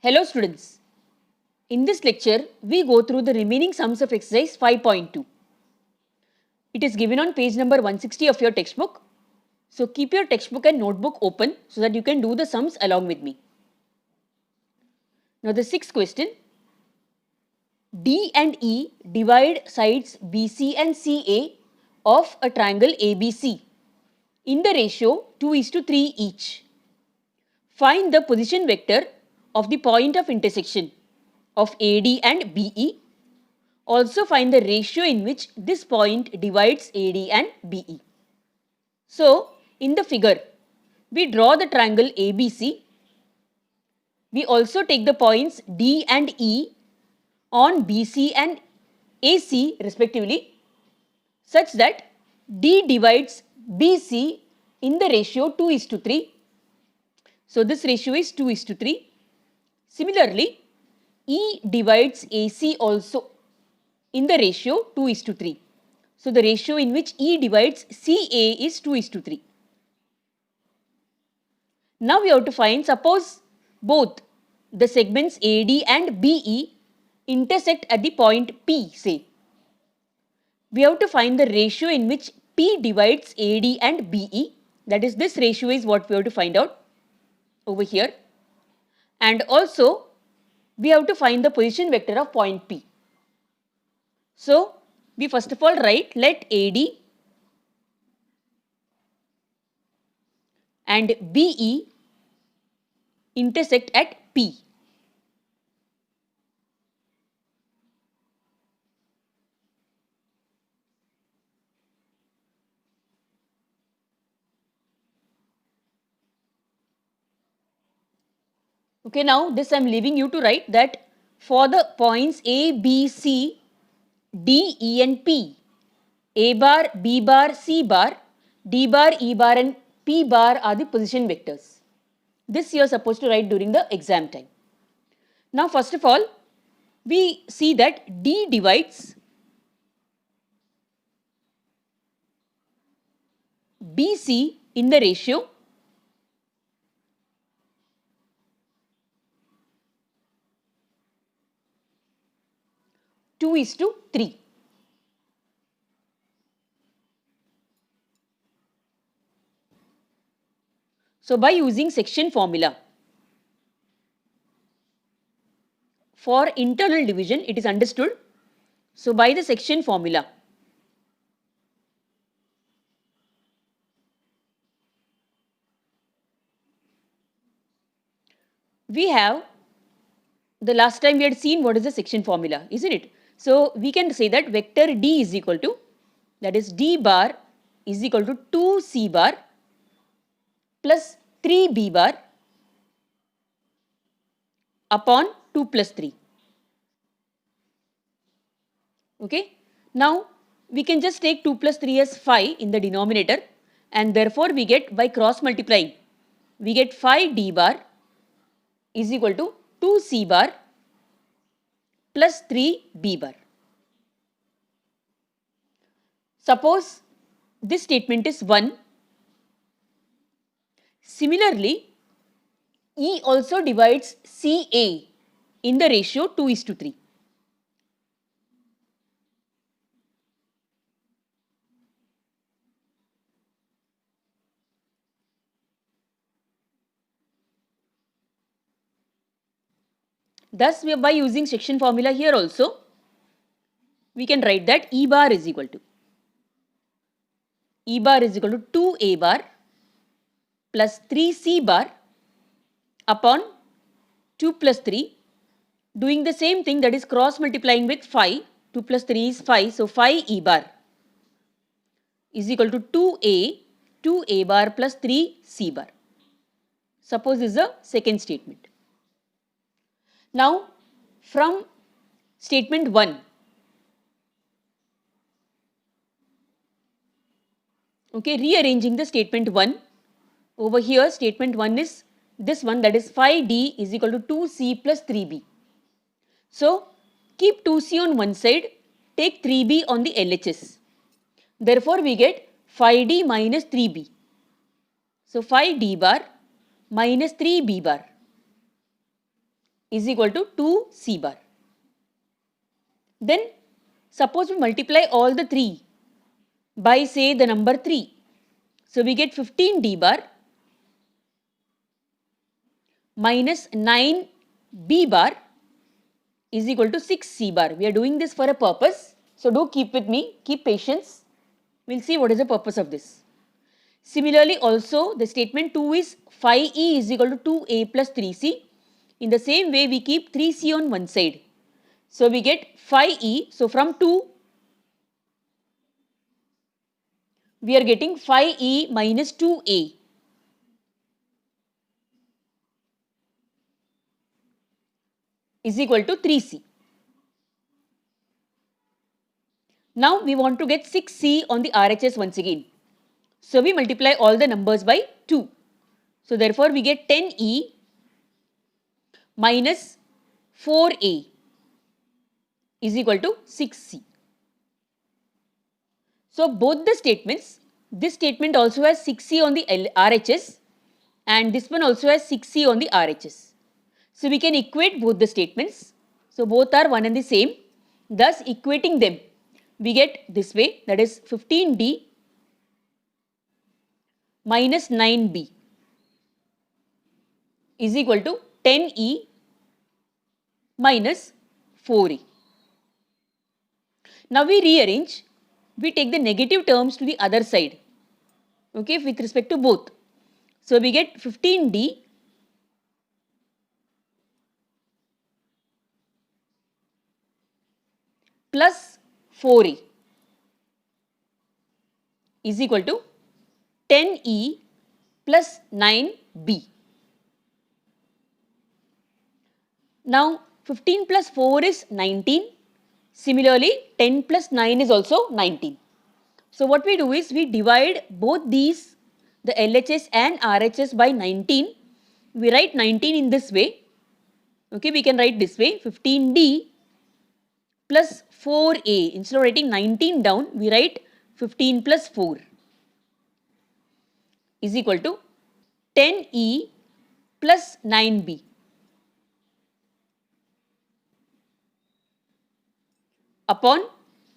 Hello students, in this lecture we go through the remaining sums of exercise 5.2. It is given on page number 160 of your textbook. So keep your textbook and notebook open so that you can do the sums along with me. Now the sixth question, D and E divide sides BC and CA of a triangle ABC in the ratio 2:3 each. Find the position vector of the point of intersection of AD and BE. Also find the ratio in which this point divides AD and BE. So, in the figure, we draw the triangle ABC. We also take the points D and E on BC and AC respectively, such that D divides BC in the ratio 2:3. So, this ratio is 2:3. Similarly, E divides AC also in the ratio 2:3. So, the ratio in which E divides CA is 2:3. Now, we have to find, suppose both the segments AD and BE intersect at the point P, say. We have to find the ratio in which P divides AD and BE. That is, this ratio is what we have to find out over here. And also, we have to find the position vector of point P. So, we first of all write, let AD and BE intersect at P. Okay, now this I am leaving you to write that for the points A, B, C, D, E and P, A bar, B bar, C bar, D bar, E bar and P bar are the position vectors. This you are supposed to write during the exam time. Now first of all, we see that D divides BC in the ratio 2:3. So, by using section formula, for internal division it is understood. So, by the section formula, we have, the last time we had seen what is the section formula, isn't it? So, we can say that vector D is equal to, that is D bar is equal to 2C bar plus 3B bar upon 2 plus 3. Okay. Now, we can just take 2 plus 3 as 5 in the denominator, and therefore, we get, by cross multiplying, we get 5D bar is equal to 2C bar plus 3B bar. Suppose this statement is 1. Similarly, E also divides CA in the ratio 2:3. Thus, by using section formula here also, we can write that E bar is equal to 2A bar plus 3C bar upon 2 plus 3, doing the same thing, that is cross multiplying with 5, 2 plus 3 is 5, so 5E bar is equal to 2A bar plus 3C bar. Suppose this is the second statement. Now, from statement 1, okay, rearranging the statement 1, over here statement 1 is this one, that is 5D is equal to 2C plus 3B. So, keep 2C on one side, take 3B on the LHS. Therefore, we get 5D minus 3B. So, 5D bar minus 3B bar is equal to 2 C bar. Then suppose we multiply all the 3 by say the number 3. So we get 15 D bar minus 9 B bar is equal to 6 C bar. We are doing this for a purpose. So do keep with me, keep patience. We'll see what is the purpose of this. Similarly also the statement 2 is 5E is equal to 2A plus 3C. In the same way we keep 3C on one side. So we get 5E. So from 2 we are getting 5E minus 2A is equal to 3C. Now we want to get 6C on the RHS once again. So we multiply all the numbers by 2. So therefore we get 10E minus 4A is equal to 6C. So both the statements, this statement also has 6C on the RHS and this one also has 6C on the RHS. So we can equate both the statements. So both are one and the same. Thus equating them, we get this way, that is 15D minus 9B is equal to 10E minus 4E. Now we rearrange, we take the negative terms to the other side, okay, with respect to both. So we get 15D plus 4E is equal to 10E plus 9B. Now 15 plus 4 is 19. Similarly 10 plus 9 is also 19. So what we do is we divide both these, the LHS and RHS, by 19. We write 19 in this way. Okay, we can write this way, 15D plus 4A. Instead of writing 19 down, we write 15 plus 4 is equal to 10E plus 9B. Upon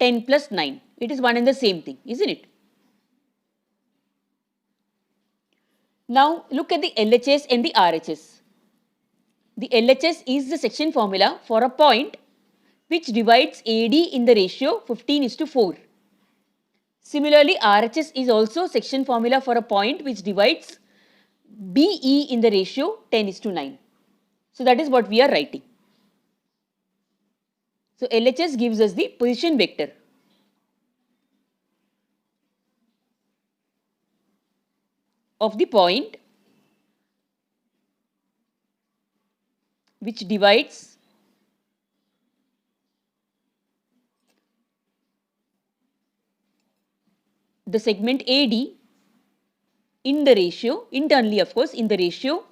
10 plus 9. It is one and the same thing, isn't it? Now look at the LHS and the RHS. The LHS is the section formula for a point which divides AD in the ratio 15:4. Similarly, RHS is also section formula for a point which divides BE in the ratio 10:9. So that is what we are writing. So LHS gives us the position vector of the point which divides the segment AD in the ratio, internally of course, in the ratio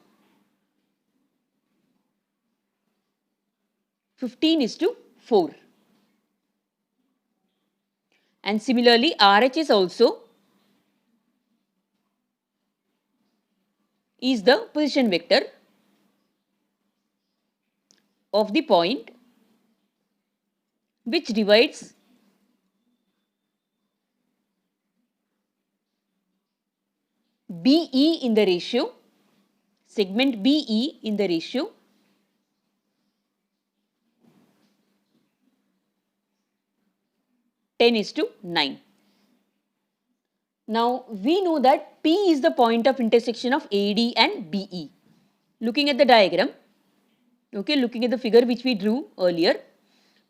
15:4. And similarly, RHS also is the position vector of the point which divides BE in the ratio, segment BE in the ratio 10:9. Now we know that P is the point of intersection of AD and BE. Looking at the diagram, okay, looking at the figure which we drew earlier,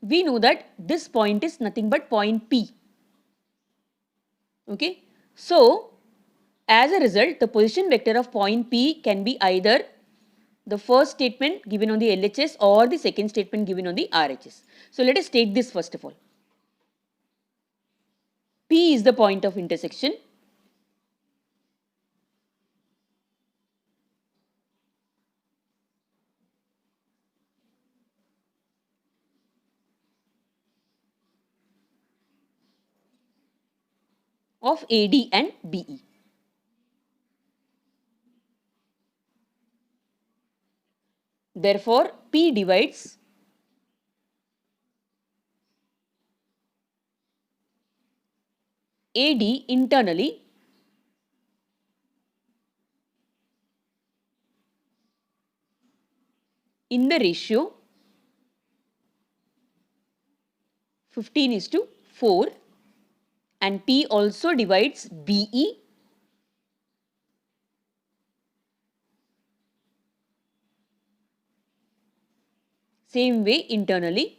we know that this point is nothing but point P. Okay, so as a result, the position vector of point P can be either the first statement given on the LHS or the second statement given on the RHS. So let us take this first of all. P is the point of intersection of AD and BE. Therefore, P divides AD internally in the ratio 15:4, and P also divides BE same way internally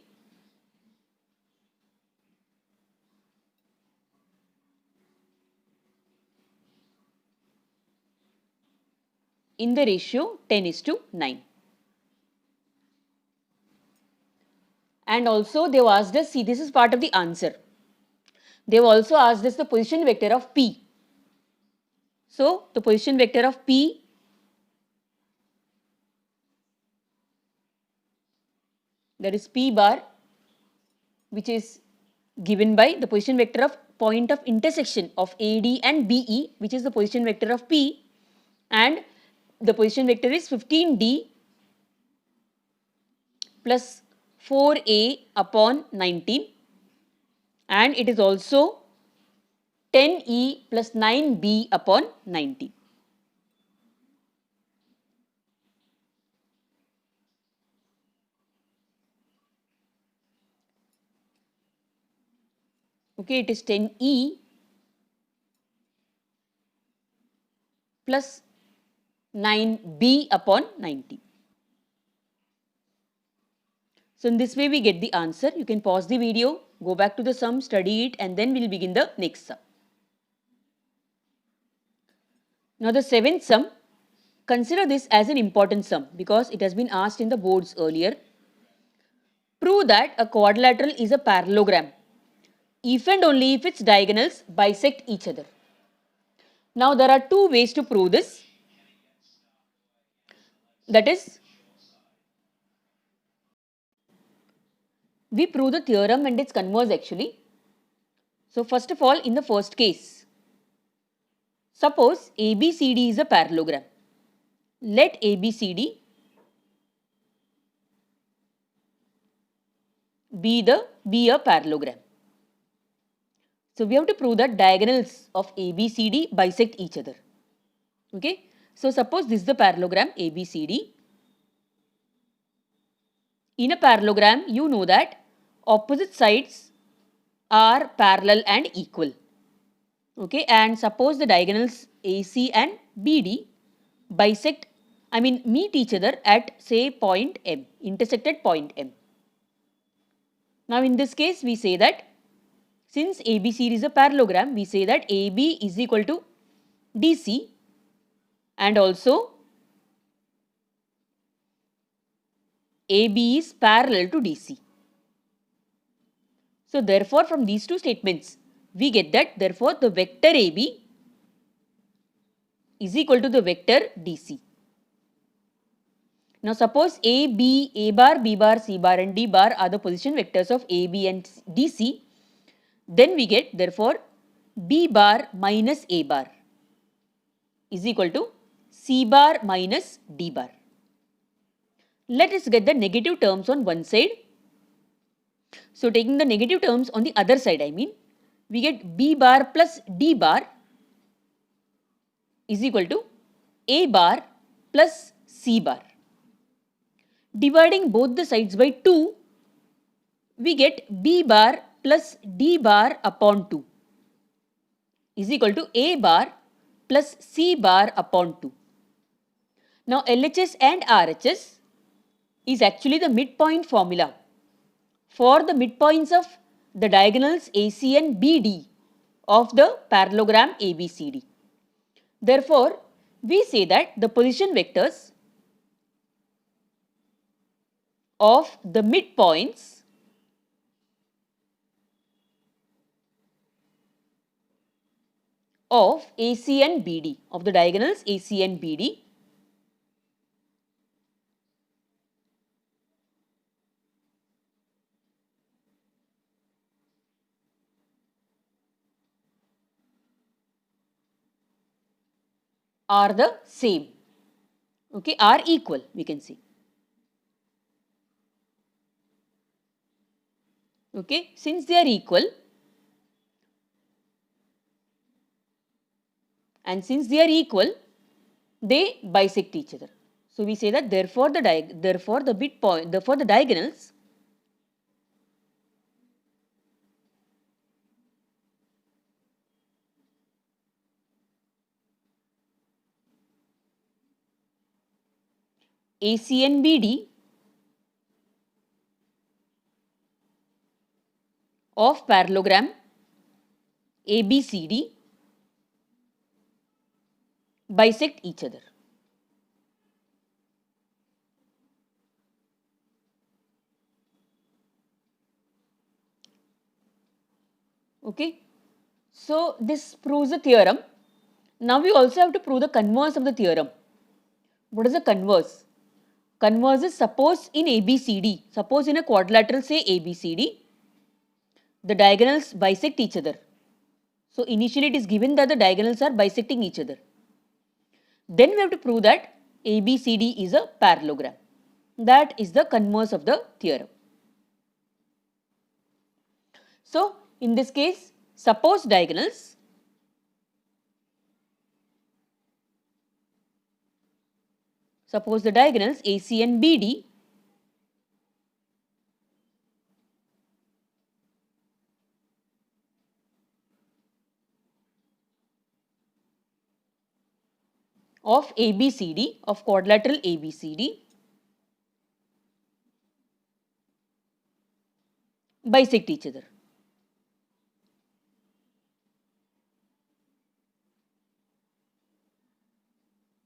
in the ratio 10:9. And also they've asked us, see, this is part of the answer. They've also asked us the position vector of P. So the position vector of P that is P bar, which is given by the position vector of point of intersection of AD and BE, which is the position vector of P, and the position vector is 15D plus 4A upon 19, and it is also 10E plus 9B upon 90. Okay, it is 10E plus 9B upon 90. So in this way we get the answer. You can pause the video, go back to the sum, study it, and then we'll begin the next sum. Now the seventh sum, consider this as an important sum because it has been asked in the boards earlier. Prove that a quadrilateral is a parallelogram if and only if its diagonals bisect each other. Now there are two ways to prove this. That is, we prove the theorem and its converse actually. So first of all, in the first case, suppose ABCD is a parallelogram. Let ABCD be a parallelogram. So we have to prove that diagonals of ABCD bisect each other. Okay. So suppose this is the parallelogram ABCD. In a parallelogram, you know that opposite sides are parallel and equal. Okay, and suppose the diagonals AC and BD meet each other at say point M, intersect at point M. Now in this case, we say that since ABC is a parallelogram, we say that AB is equal to DC and also AB is parallel to DC. So therefore, from these two statements, we get that therefore the vector AB is equal to the vector DC. Now suppose A bar, B bar, C bar and D bar are the position vectors of AB and DC. Then we get therefore B bar minus A bar is equal to C bar minus D bar. Let us get the negative terms on one side. So taking the negative terms on the other side, we get B bar plus D bar is equal to A bar plus C bar. Dividing both the sides by 2, we get B bar plus D bar upon 2 is equal to A bar plus C bar upon 2. Now LHS and RHS is actually the midpoint formula for the midpoints of the diagonals AC and BD of the parallelogram ABCD. Therefore, we say that the position vectors of the midpoints of AC and BD, of the diagonals AC and BD, are the same, okay, are equal, we can say. Okay, since they are equal and since they are equal, they bisect each other. So we say that therefore the diagonals AC and BD of parallelogram ABCD bisect each other. Okay. So this proves the theorem. Now we also have to prove the converse of the theorem. What is the converse? Converse is suppose in ABCD, suppose in a quadrilateral say ABCD, the diagonals bisect each other. So initially it is given that the diagonals are bisecting each other. Then we have to prove that ABCD is a parallelogram. That is the converse of the theorem. So in this case, suppose diagonals AC and BD of ABCD, of quadrilateral ABCD, bisect each other.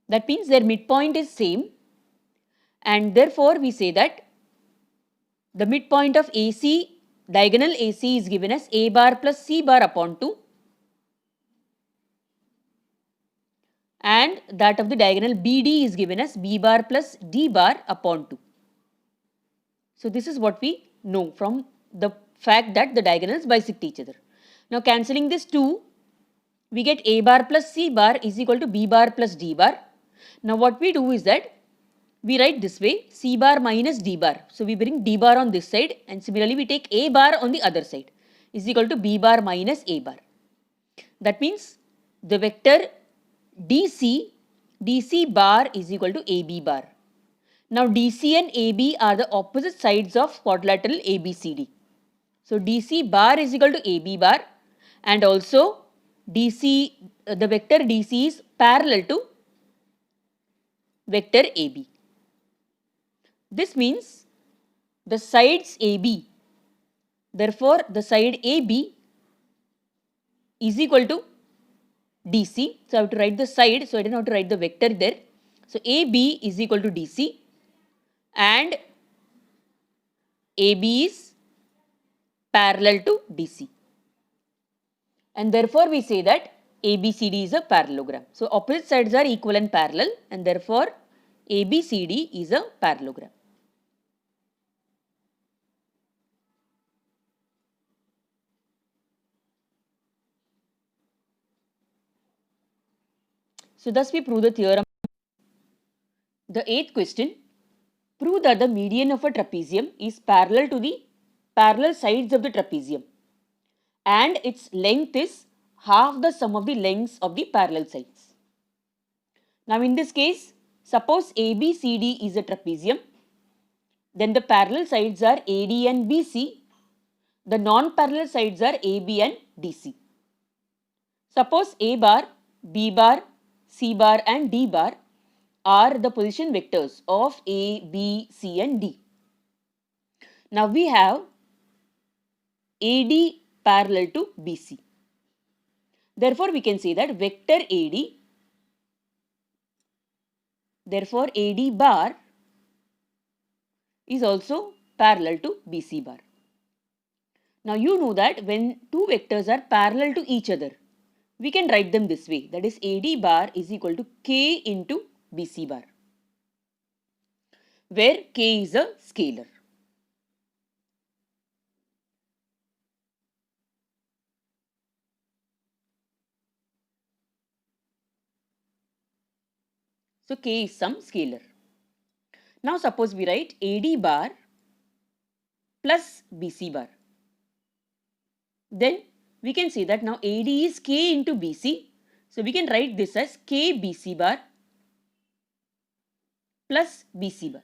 That means their midpoint is same, and therefore we say that the midpoint of AC, diagonal AC is given as A bar plus C bar upon 2, and that of the diagonal BD is given as B bar plus D bar upon 2. So this is what we know from the fact that the diagonals bisect each other. Now cancelling this 2, we get A bar plus C bar is equal to B bar plus D bar. Now what we do is that we write this way, C bar minus D bar. So we bring D bar on this side, and similarly we take A bar on the other side is equal to B bar minus A bar. That means the vector DC bar is equal to AB bar. Now DC and AB are the opposite sides of quadrilateral ABCD. So DC bar is equal to AB bar, and also DC, the vector DC is parallel to vector AB. This means the sides AB, therefore the side AB is equal to DC. So I have to write the side, so I don't have to write the vector there. So AB is equal to DC, and AB is parallel to DC. And therefore we say that ABCD is a parallelogram. So opposite sides are equal and parallel, and therefore ABCD is a parallelogram. So thus we prove the theorem. The eighth question, prove that the median of a trapezium is parallel to the parallel sides of the trapezium and its length is half the sum of the lengths of the parallel sides. Now in this case, suppose ABCD is a trapezium, then the parallel sides are AD and BC, the non-parallel sides are AB and DC. Suppose A bar, B bar, C bar and D bar are the position vectors of A, B, C and D. Now we have AD parallel to BC. Therefore, we can say that vector AD, therefore AD bar is also parallel to BC bar. Now you know that when two vectors are parallel to each other, we can write them this way, that is AD bar is equal to K into BC bar, where K is a scalar. So K is some scalar. Now suppose we write AD bar plus BC bar. Then we can say that now AD is K into BC. So we can write this as K BC bar plus BC bar,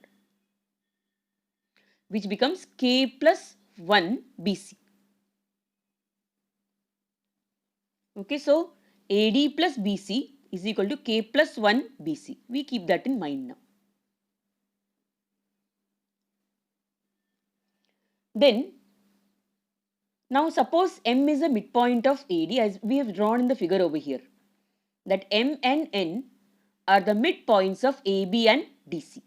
which becomes K plus 1 BC. Okay, so AD plus BC is equal to K plus 1 BC. We keep that in mind now. Then, now suppose M is a midpoint of AD as we have drawn in the figure over here. That M and N are the midpoints of AB and DC.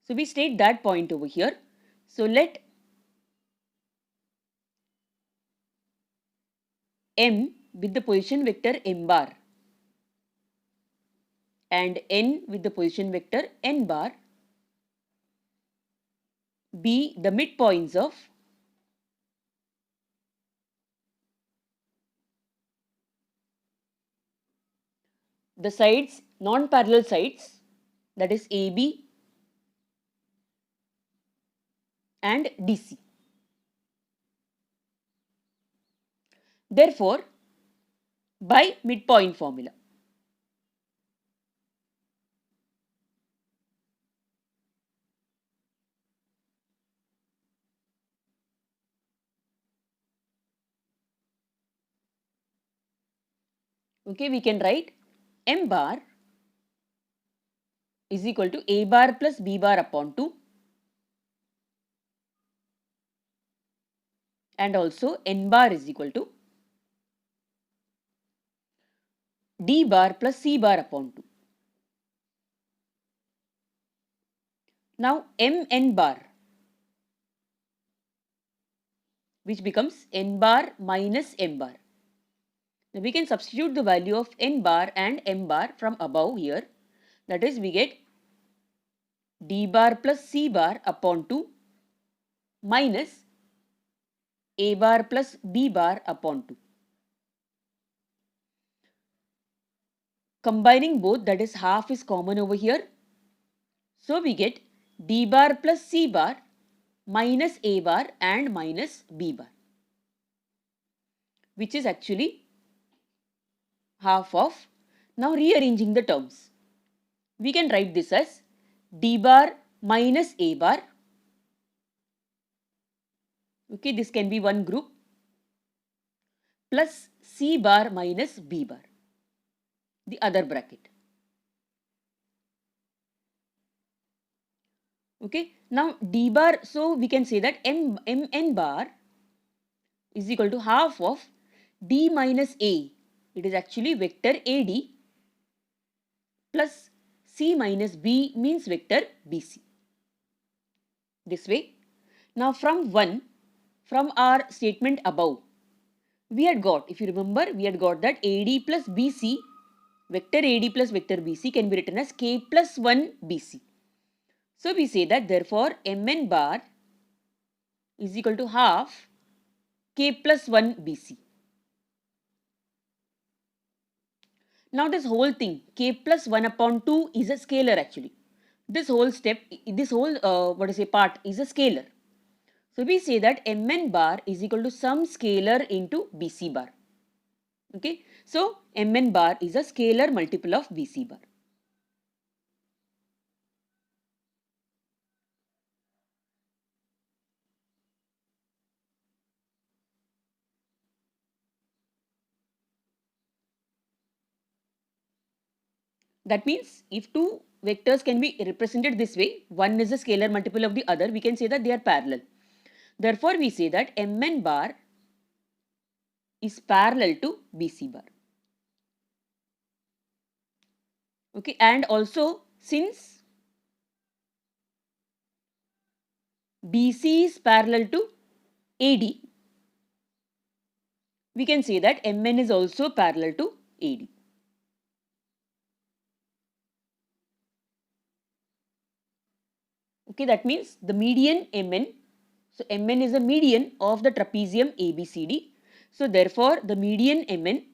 So we state that point over here. So let M with the position vector M bar and N with the position vector N bar be the midpoints of the sides, non-parallel sides, that is AB and DC. Therefore, by midpoint formula, okay, we can write M bar is equal to A bar plus B bar upon 2 and also N bar is equal to D bar plus C bar upon 2. Now Mn bar, which becomes N bar minus M bar. Now we can substitute the value of N bar and M bar from above here. That is, we get D bar plus C bar upon 2 minus A bar plus B bar upon 2. Combining both, that is half is common over here. So we get D bar plus C bar minus A bar and minus B bar, which is actually half of. Now rearranging the terms, we can write this as D bar minus A bar. Okay, this can be one group plus C bar minus B bar, the other bracket. Okay, now D bar, so we can say that Mn bar is equal to half of D minus A. It is actually vector AD plus C minus B means vector BC. This way. Now from our statement above, we had got, if you remember, we had got that AD plus BC, vector AD plus vector BC can be written as K plus 1 BC. So we say that therefore Mn bar is equal to half K plus 1 BC. Now this whole thing, K plus 1 upon 2 is a scalar actually. This whole step, this whole part is a scalar. So we say that Mn bar is equal to some scalar into Bc bar. Okay. So Mn bar is a scalar multiple of Bc bar. That means if two vectors can be represented this way, one is a scalar multiple of the other, we can say that they are parallel. Therefore, we say that Mn bar is parallel to Bc bar. Okay, and also since BC is parallel to AD, we can say that Mn is also parallel to AD. Okay, that means the median Mn, so Mn is a median of the trapezium ABCD. So therefore, the median Mn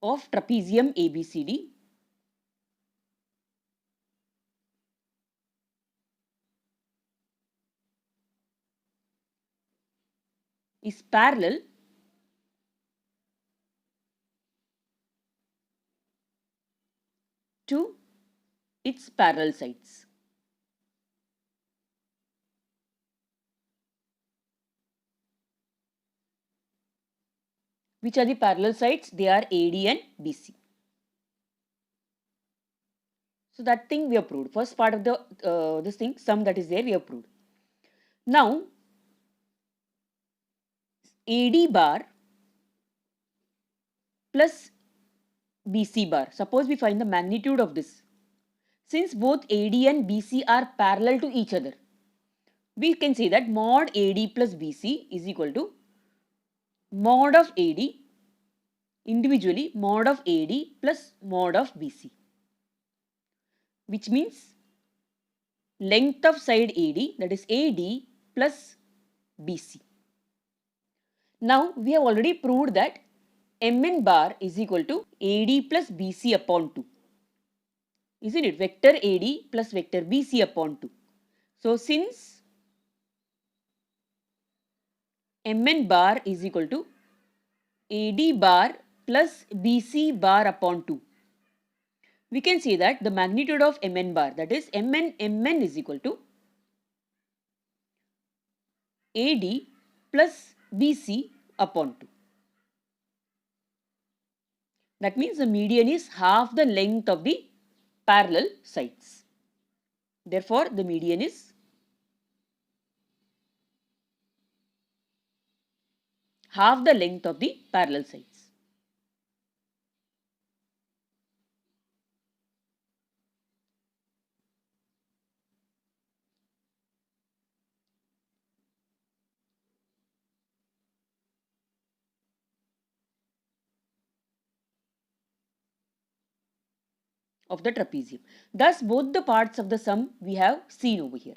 of trapezium ABCD is parallel to its parallel sides. Which are the parallel sides? They are AD and BC. So that thing we have proved. First part of the this thing, sum that is there, we have proved. Now AD bar plus BC bar. Suppose we find the magnitude of this. Since both AD and BC are parallel to each other, we can say that mod AD plus BC is equal to mod of AD individually mod of AD plus mod of BC, which means length of side AD, that is AD plus BC. Now we have already proved that Mn bar is equal to AD plus BC upon 2. Isn't it? Vector AD plus vector BC upon 2. So since Mn bar is equal to AD bar plus BC bar upon 2, we can say that the magnitude of Mn bar, that is Mn is equal to AD plus BC upon 2. That means the median is half the length of the parallel sides. Therefore, the median is half the length of the parallel sides. Of the trapezium. Thus, both the parts of the sum we have seen over here.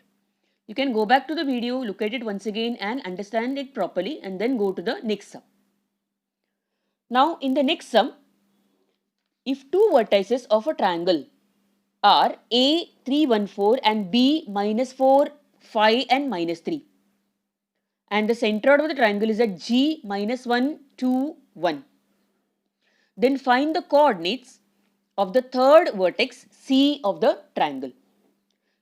You can go back to the video, look at it once again and understand it properly and then go to the next sum. Now, in the next sum, if two vertices of a triangle are A 314 and B minus 4, 5 and minus 3 and the centroid of the triangle is at G minus 1, 2, 1, then find the coordinates of the third vertex C of the triangle.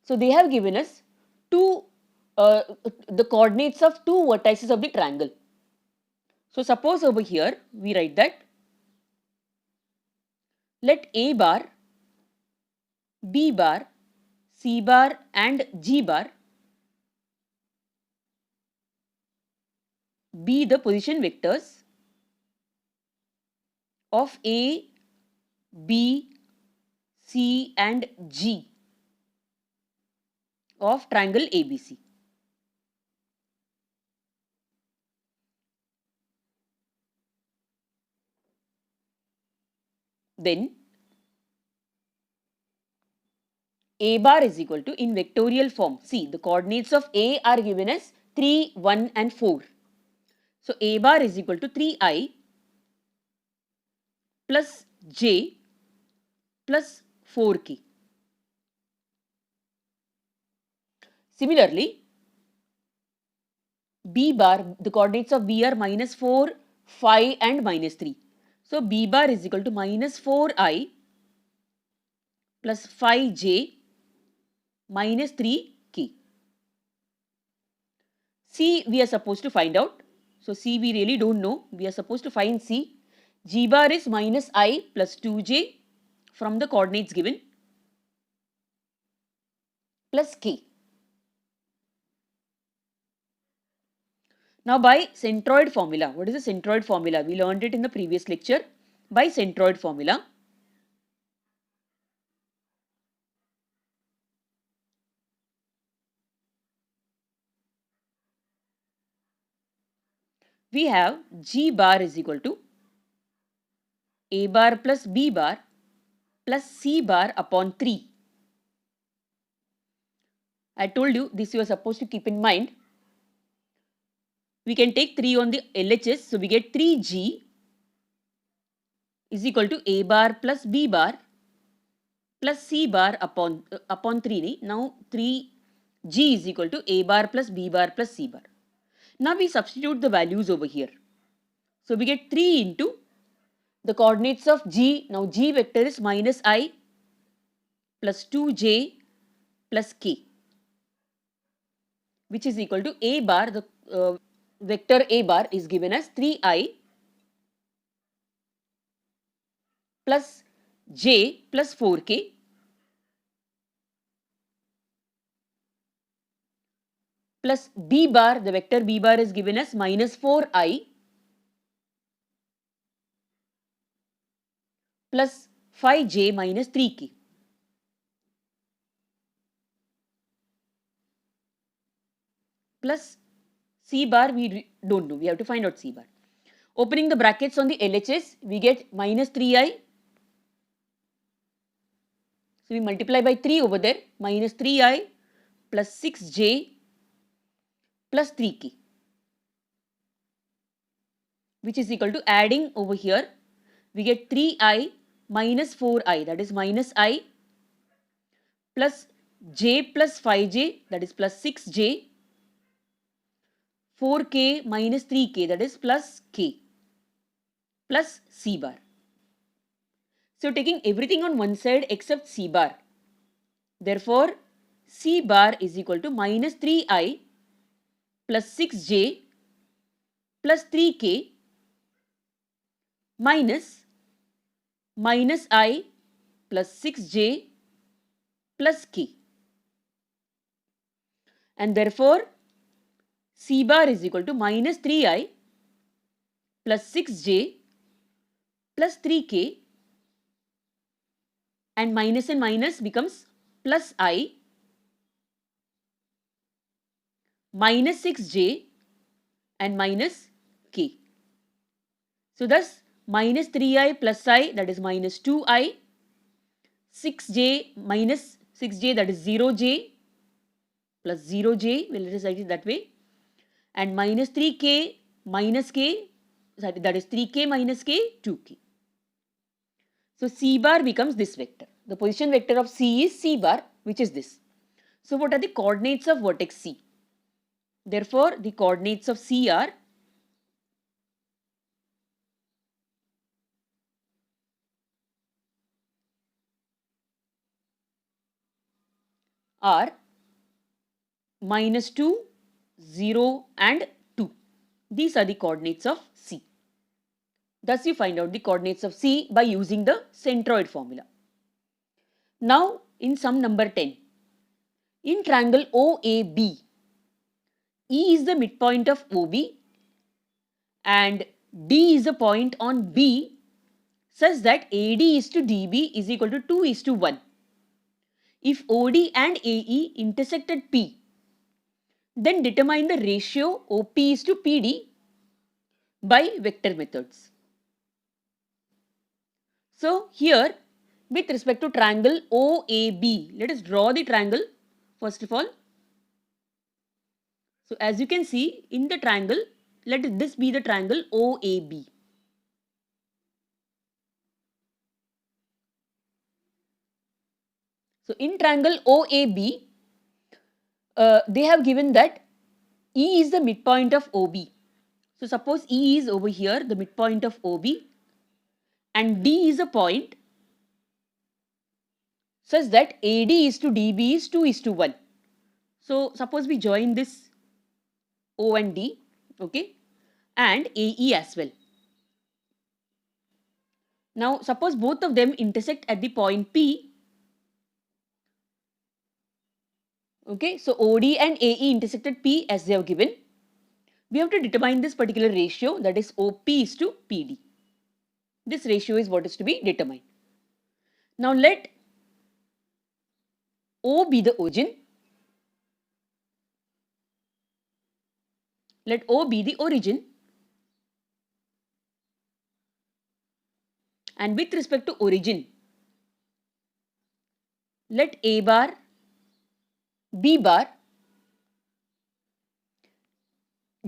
So they have given us the coordinates of two vertices of the triangle. So suppose over here we write that let A bar, B bar, C bar and G bar be the position vectors of A, B, C and G of triangle ABC. Then A bar is equal to, in vectorial form, see the coordinates of A are given as 3, 1 and 4. So A bar is equal to 3i plus j plus 4k. Similarly, B bar, the coordinates of B are minus 4, 5 and minus 3. So B bar is equal to minus 4i plus 5j minus 3k. C we are supposed to find out. So C we really don't know. We are supposed to find C. G bar is minus I plus 2j from the coordinates given plus k. Now by centroid formula, what is the centroid formula? We learned it in the previous lecture. By centroid formula, we have G bar is equal to A bar plus B bar plus C bar upon 3. I told you this you are supposed to keep in mind. We can take 3 on the LHS, so we get 3G is equal to A bar plus B bar plus C bar upon 3. Now 3G is equal to A bar plus B bar plus C bar. Now we substitute the values over here. So we get 3 into the coordinates of G. Now G vector is minus I plus 2J plus K, which is equal to A bar. The vector A bar is given as 3I plus J plus 4K plus B bar. The vector B bar is given as minus 4I plus 5J minus 3K. Plus C bar we don't know, we have to find out C bar. Opening the brackets on the LHS, we get minus 3I. So we multiply by 3 over there, minus 3I plus 6J plus 3K, which is equal to, adding over here, we get 3I minus 4I, that is minus I, plus J plus 5J, that is plus 6J, 4K minus 3K, that is plus K, plus C bar. So taking everything on one side except C bar. Therefore, C bar is equal to minus 3I plus 6J plus 3K minus I plus 6J plus K. And therefore, C bar is equal to minus 3I plus 6J plus 3K, and minus becomes plus I minus 6J and minus K. So thus minus 3I plus I, that is minus 2I, 6J minus 6J, that is 0J plus 0J, well, let us write it that way, and minus 3K minus K, that is 3K minus K, 2K. So C bar becomes this vector. The position vector of C is C bar, which is this. So what are the coordinates of vertex C? Therefore, the coordinates of C are minus 2, 0 and 2. These are the coordinates of C. Thus you find out the coordinates of C by using the centroid formula. Now in sum number 10, in triangle OAB, E is the midpoint of OB and D is a point on B such that AD is to DB is equal to 2 is to 1. If OD and AE intersect at P, then determine the ratio OP is to PD by vector methods. So here, with respect to triangle OAB, let us draw the triangle first of all. So as you can see in the triangle, let this be the triangle OAB. So in triangle OAB, they have given that E is the midpoint of OB. So suppose E is over here, the midpoint of OB, and D is a point such that AD is to DB is 2 is to 1. So suppose we join this O and D, okay, and AE as well. Now suppose both of them intersect at the point P. Okay, so OD and AE intersect at P as they have given. We have to determine this particular ratio, that is OP is to PD. This ratio is what is to be determined. Now let O be the origin. Let O be the origin. And with respect to origin, let A bar, B bar,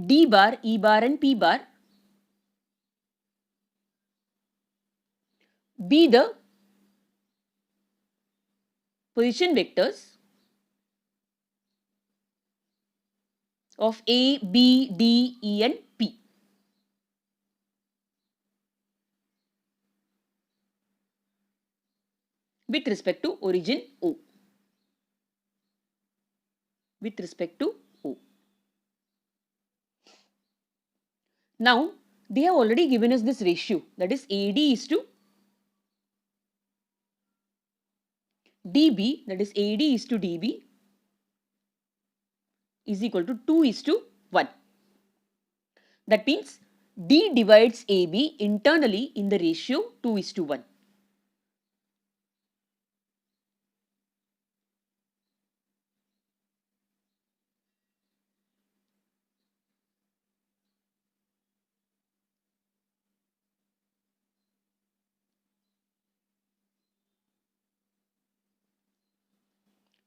D bar, E bar and P bar be the position vectors of A, B, D, E and P. With respect to origin O. With respect to O. Now, they have already given us this ratio, that is AD is to DB, that is AD is to DB is equal to 2 is to 1. That means D divides AB internally in the ratio 2 is to 1.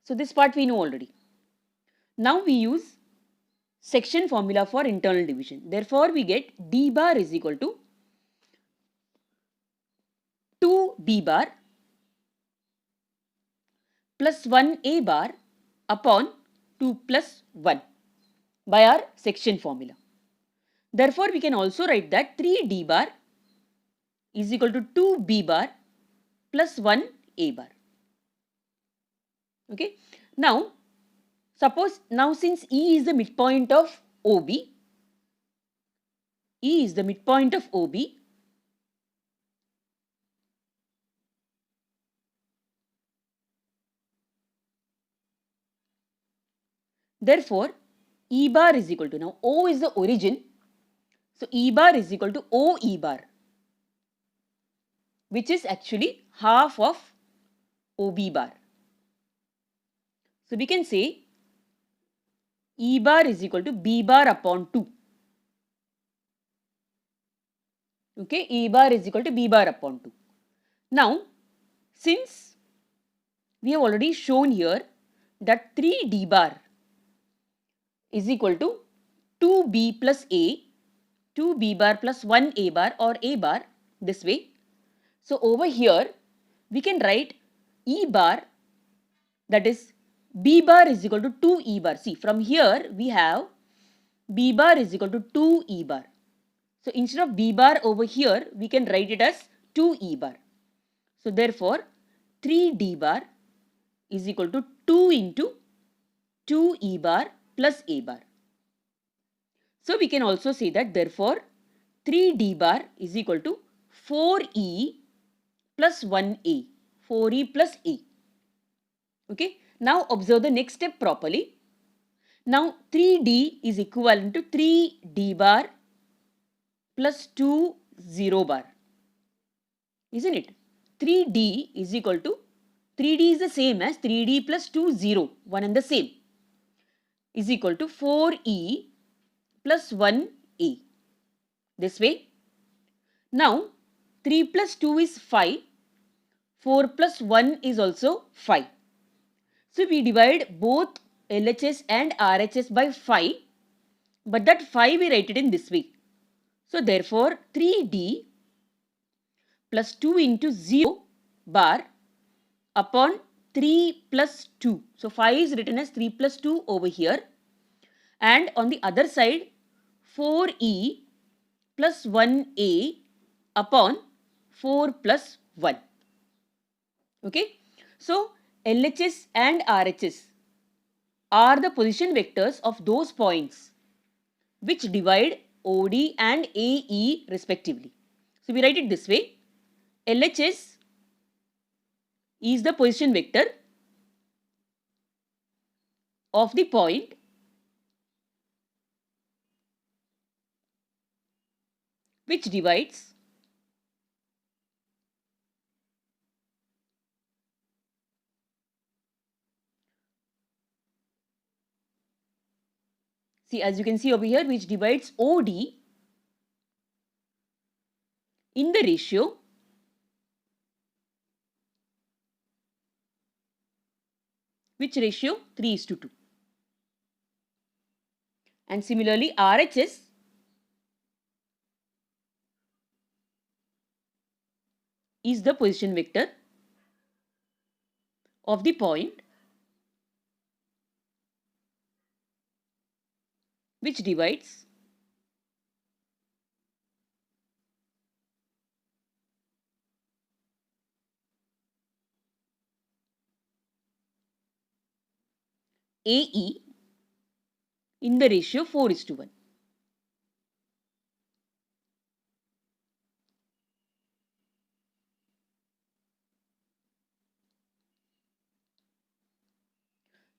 So this part we know already. Now we use section formula for internal division. Therefore, we get D bar is equal to 2B bar plus 1A bar upon 2 plus 1 by our section formula. Therefore, we can also write that 3D bar is equal to 2B bar plus 1A bar. Okay. Now, suppose now since E is the midpoint of OB, E is the midpoint of OB, therefore, E bar is equal to, now O is the origin, so E bar is equal to OE bar, which is actually half of OB bar. So we can say E bar is equal to B bar upon 2. Okay, E bar is equal to B bar upon 2. Now, since we have already shown here that 3D bar is equal to 2B plus A, 2B bar plus 1A bar or A bar this way. So over here we can write E bar, that is B bar is equal to 2E bar. See, from here we have B bar is equal to 2E bar. So instead of B bar over here we can write it as 2E bar. So therefore 3D bar is equal to 2 into 2E bar plus A bar. So we can also say that therefore 3D bar is equal to 4E plus 1A, 4E plus A. Okay. Now observe the next step properly. Now 3D is equivalent to 3D bar plus 2 0 bar. Isn't it? 3D is equal to 3D is the same as 3D plus 2 0, one and the same, is equal to 4E plus 1A. This way. Now 3 plus 2 is 5, 4 plus 1 is also 5. So we divide both LHS and RHS by 5, but that 5 we write it in this way. So therefore 3D plus 2 into 0 bar upon 3 plus 2. So 5 is written as 3 plus 2 over here, and on the other side 4E plus 1A upon 4 plus 1. Okay. So LHS and RHS are the position vectors of those points which divide OD and AE respectively. So we write it this way. LHS is the position vector of the point which divides see, as you can see over here, which divides OD in the ratio which ratio? 3 is to 2. And similarly RHS is the position vector of the point which divides AE in the ratio 4:1.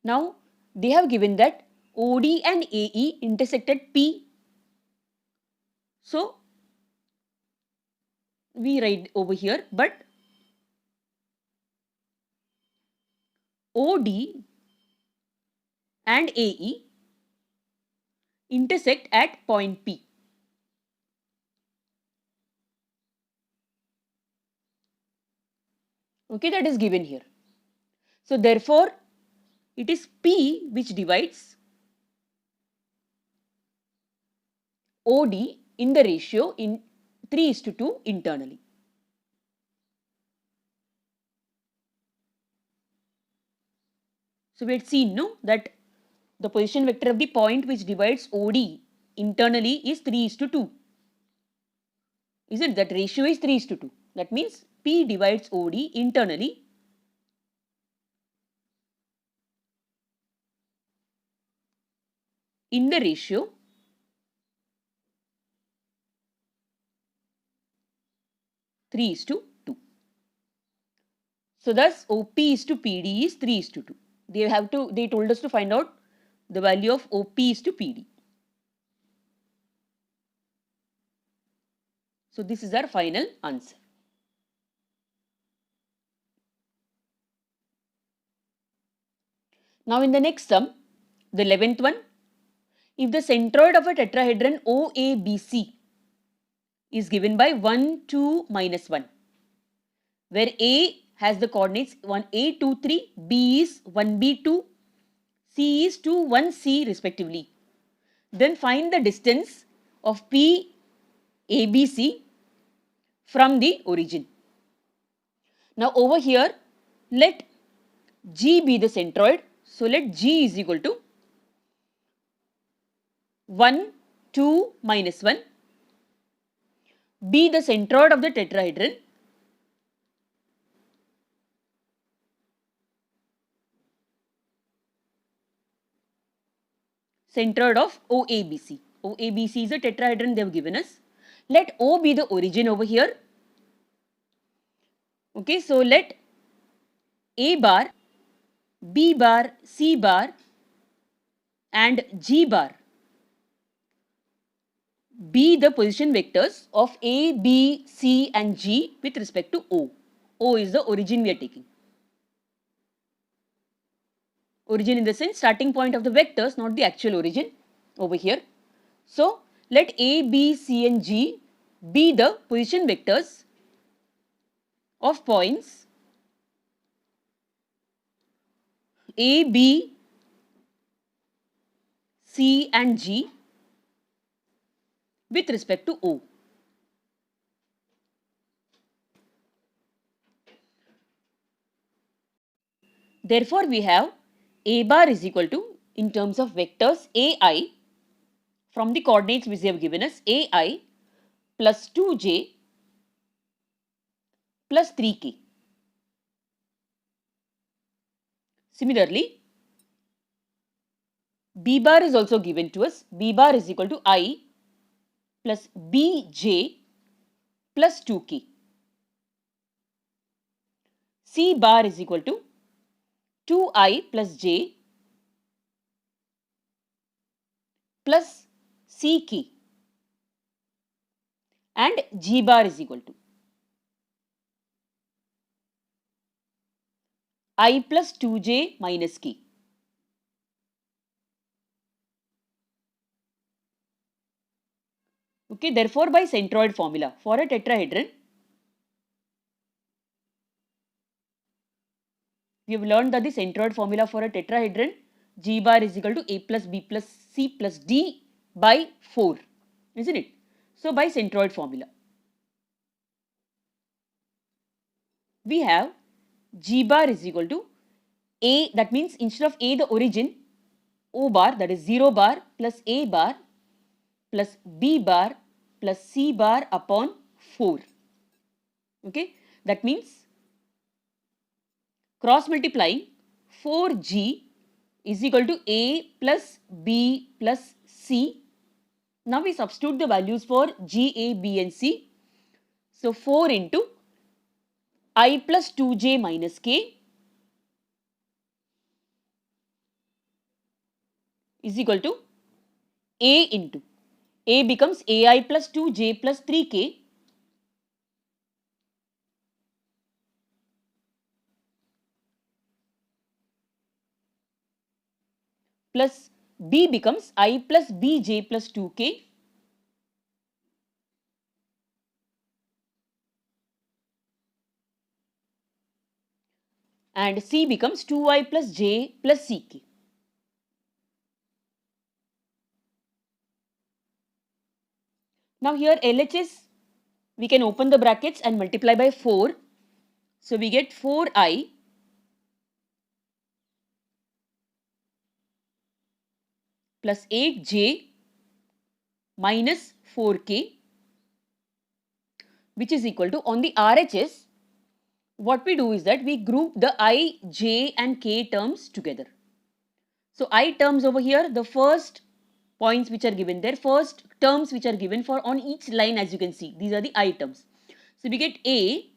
Now, they have given that OD and AE intersect at P. So, we write over here, but OD and AE intersect at point P. Okay, that is given here. So, therefore, it is P which divides OD in the ratio in 3:2 internally. So, we had seen that the position vector of the point which divides OD internally is 3:2. Is it? That ratio is 3:2. That means P divides OD internally in the ratio 3:2. So thus OP is to PD is 3:2. They told us to find out the value of OP is to PD. So this is our final answer. Now in the next sum, the 11th one, if the centroid of a tetrahedron OABC is given by 1, 2, -1, where A has the coordinates 1A, 2, 3, B is 1B, 2, C is 2, 1, C respectively. Then find the distance of P, ABC from the origin. Now over here, let G be the centroid. So let G is equal to 1, 2, -1 be the centroid of the tetrahedron. Centroid of OABC. OABC is a tetrahedron they have given us. Let O be the origin over here. Okay, so let A bar, B bar, C bar and G bar be the position vectors of A, B, C and G with respect to O. O is the origin we are taking. Origin in the sense starting point of the vectors, not the actual origin over here. So, let A, B, C and G be the position vectors of points A, B, C and G with respect to O. Therefore, we have A bar is equal to, in terms of vectors, AI from the coordinates which they have given us, AI plus 2J plus 3K. Similarly, B bar is also given to us. B bar is equal to I plus Bj plus 2K. C bar is equal to 2I plus J plus CK. And G bar is equal to I plus 2J minus K. Okay, therefore by centroid formula for a tetrahedron, we have learned that the centroid formula for a tetrahedron, G bar is equal to A plus B plus C plus D by 4, isn't it? So by centroid formula, we have G bar is equal to A, that means instead of A the origin, O bar, that is 0 bar plus A bar plus B bar plus C bar upon 4. Okay, that means cross multiplying 4G is equal to A plus B plus C. Now we substitute the values for G, A, B and C. So 4 into I plus 2J minus K is equal to A into A becomes AI plus 2J plus 3K plus B becomes I plus BJ plus 2K and C becomes 2I plus J plus CK. Now here LHS, we can open the brackets and multiply by 4. So we get 4I plus 8J minus 4K, which is equal to, on the RHS, what we do is that we group the I, J and K terms together. So I terms over here, the first points which are given there, first terms which are given for on each line, as you can see, these are the I terms. So we get A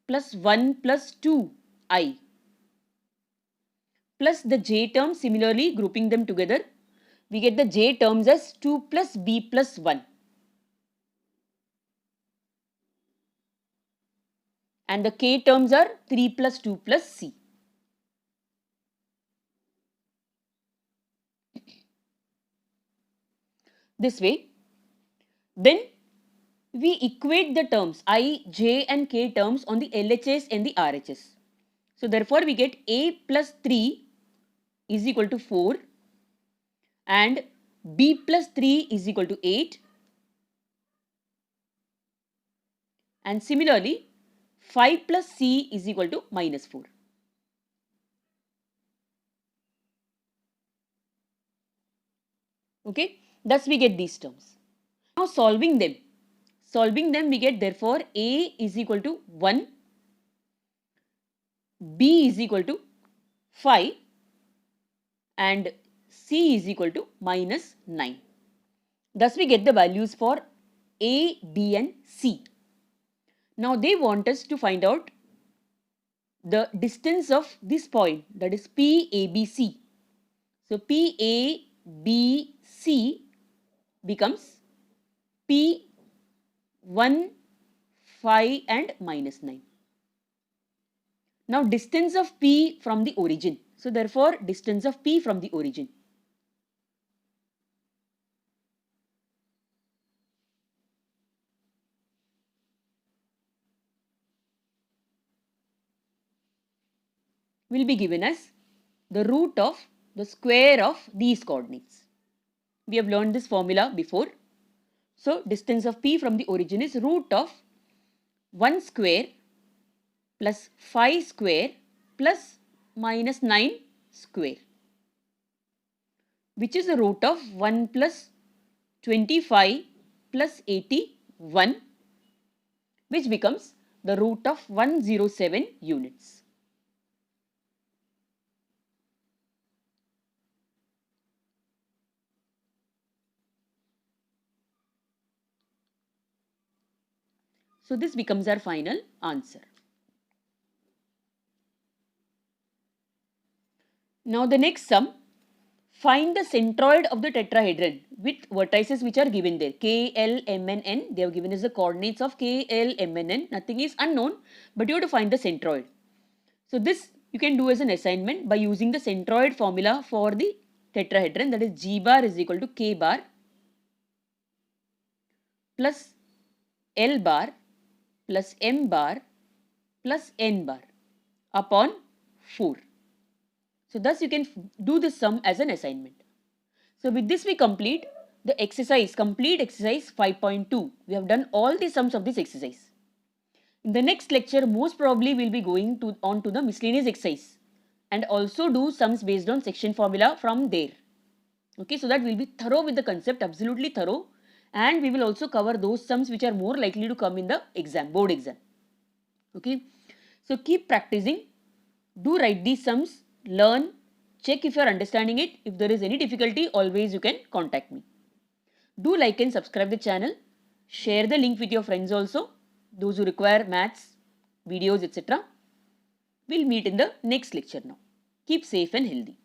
plus 1 plus 2I plus the J terms, similarly grouping them together, we get the J terms as 2 plus B plus 1. And the K terms are 3 plus 2 plus C. This way, then we equate the terms I, J and K terms on the LHS and the RHS. So therefore, we get A plus 3 is equal to 4 and B plus 3 is equal to 8. And similarly, 5 plus C is equal to minus 4. Okay, thus we get these terms. Now solving them we get, therefore A is equal to 1, B is equal to 5 and C is equal to minus 9. Thus we get the values for A, B and C. Now they want us to find out the distance of this point, that is PABC. So PABC becomes P1, 5 and minus 9. Now distance of P from the origin. So therefore distance of P from the origin. Will be given as the root of the square of these coordinates. We have learned this formula before. So distance of P from the origin is root of 1 square plus 5 square plus minus 9 square, which is the root of 1 plus 25 plus 81, which becomes the root of 107 units. So this becomes our final answer. Now the next sum, find the centroid of the tetrahedron with vertices which are given there, K, L, M and N. They have given us the coordinates of K, L, M and N. Nothing is unknown, but you have to find the centroid. So this you can do as an assignment by using the centroid formula for the tetrahedron, that is G bar is equal to K bar plus L bar plus M bar plus N bar upon 4. So thus you can do this sum as an assignment. So with this we complete the exercise, complete exercise 5.2. We have done all the sums of this exercise. In the next lecture, most probably we will be going on to the miscellaneous exercise and also do sums based on section formula from there. Okay, so that we'll be thorough with the concept, absolutely thorough, and we will also cover those sums which are more likely to come in the exam, board exam. Okay, so keep practicing, do write these sums, learn, check if you are understanding it. If there is any difficulty, always you can contact me. Do like and subscribe the channel, share the link with your friends also, those who require maths, videos, etc. We'll meet in the next lecture now. Keep safe and healthy.